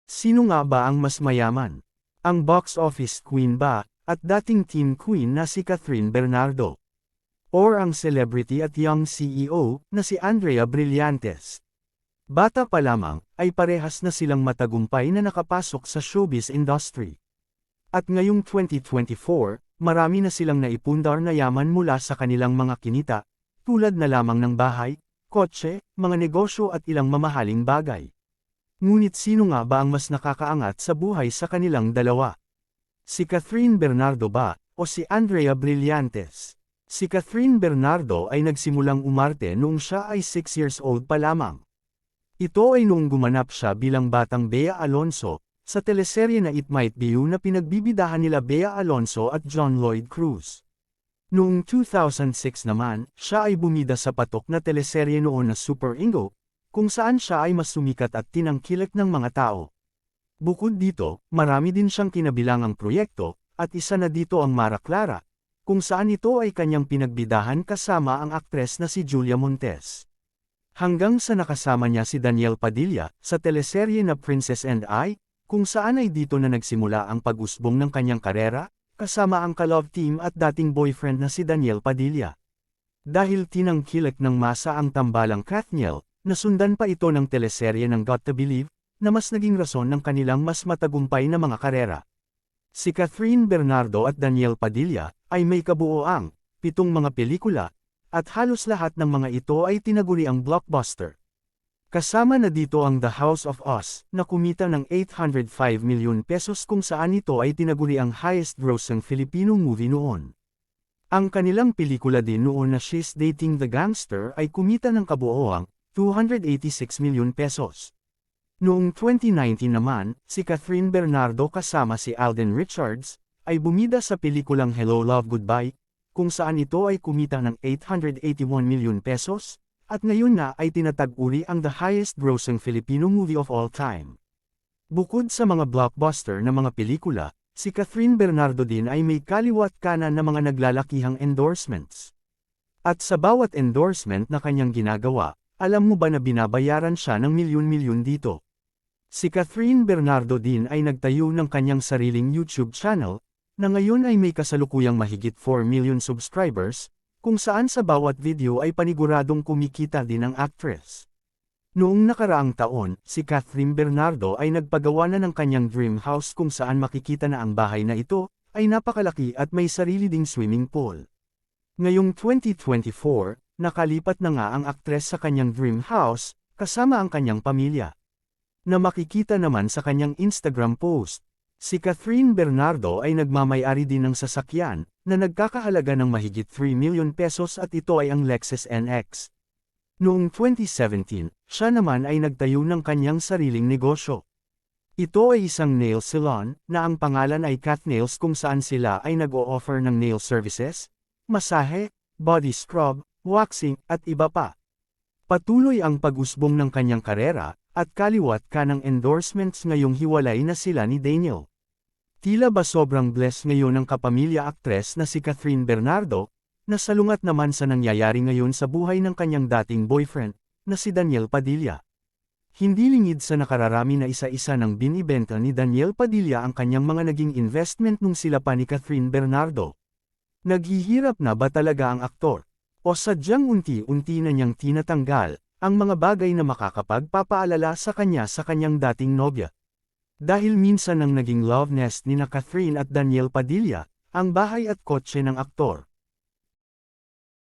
Sino nga ba ang mas mayaman? Ang box office queen ba, at dating teen queen na si Catherine Bernardo? Or ang celebrity at young CEO na si Andrea Brillantes? Bata pa lamang, ay parehas na silang matagumpay na nakapasok sa showbiz industry. At ngayong 2024, marami na silang naipundar na yaman mula sa kanilang mga kinita, tulad na lamang ng bahay, kotse, mga negosyo at ilang mamahaling bagay. Ngunit sino nga ba ang mas nakakaangat sa buhay sa kanilang dalawa? Si Catherine Bernardo ba, o si Andrea Brillantes? Si Catherine Bernardo ay nagsimulang umarte noong siya ay 6 years old pa lamang. Ito ay noong gumanap siya bilang batang Bea Alonzo, sa teleserye na It Might Be You na pinagbibidahan nila Bea Alonzo at John Lloyd Cruz. Noong 2006 naman, siya ay bumida sa patok na teleserye noon na Super Ingo, kung saan siya ay mas sumikat at tinangkilik ng mga tao. Bukod dito, marami din siyang kinabilangang proyekto, at isa na dito ang Mara Clara, kung saan ito ay kanyang pinagbidahan kasama ang aktres na si Julia Montes. Hanggang sa nakasama niya si Daniel Padilla, sa teleserye na Princess and I, kung saan ay dito na nagsimula ang pag-usbong ng kanyang karera, kasama ang ka-love team at dating boyfriend na si Daniel Padilla. Dahil tinangkilik ng masa ang tambalang Kathniel, nasundan pa ito ng teleserye ng Got to Believe, na mas naging rason ng kanilang mas matagumpay na mga karera. Si Catherine Bernardo at Daniel Padilla, ay may kabuoang 7 mga pelikula, at halos lahat ng mga ito ay tinaguriang blockbuster. Kasama na dito ang The House of Us, na kumita ng 805 milyon pesos kung saan ito ay tinaguriang highest-grossing Filipino movie noon. Ang kanilang pelikula din noon na She's Dating the Gangster ay kumita ng kabuoang 286 milyon pesos. Noong 2019 naman, si Catherine Bernardo kasama si Alden Richards, ay bumida sa pelikulang Hello Love Goodbye, kung saan ito ay kumita ng 881 milyon pesos, at ngayon na ay tinatag-uri ang the highest-grossing Filipino movie of all time. Bukod sa mga blockbuster na mga pelikula, si Catherine Bernardo din ay may kaliwat kanan na mga naglalakihang endorsements. At sa bawat endorsement na kanyang ginagawa, alam mo ba na binabayaran siya ng milyon-milyon dito? Si Catherine Bernardo din ay nagtayo ng kanyang sariling YouTube channel, na ngayon ay may kasalukuyang mahigit 4 million subscribers, kung saan sa bawat video ay paniguradong kumikita din ang actress. Noong nakaraang taon, si Catherine Bernardo ay nagpagawa na ng kanyang dream house kung saan makikita na ang bahay na ito, ay napakalaki at may sarili ding swimming pool. Ngayong 2024, nakalipat na nga ang actress sa kanyang dream house, kasama ang kanyang pamilya. Na makikita naman sa kanyang Instagram post. Si Catherine Bernardo ay nagmamay-ari din ng sasakyan, na nagkakahalaga ng mahigit 3 million pesos at ito ay ang Lexus NX. Noong 2017, siya naman ay nagtayo ng kanyang sariling negosyo. Ito ay isang nail salon, na ang pangalan ay Cat Nails kung saan sila ay nag-o-offer ng nail services, masahe, body scrub, waxing, at iba pa. Patuloy ang pag-usbong ng kanyang karera, at kaliwat ka ng endorsements ngayong hiwalay na sila ni Daniel. Tila ba sobrang blessed ngayon ang kapamilya aktres na si Catherine Bernardo, na salungat naman sa nangyayari ngayon sa buhay ng kanyang dating boyfriend, na si Daniel Padilla. Hindi lingid sa nakararami na isa-isa ng binibenta ni Daniel Padilla ang kanyang mga naging investment nung sila pa ni Catherine Bernardo. Naghihirap na ba talaga ang aktor? O sadyang unti-unti na niyang tinatanggal ang mga bagay na makakapagpapaalala sa kanyang dating nobya? Dahil minsan nang naging love nest ni na Catherine at Daniel Padilla, ang bahay at kotse ng aktor.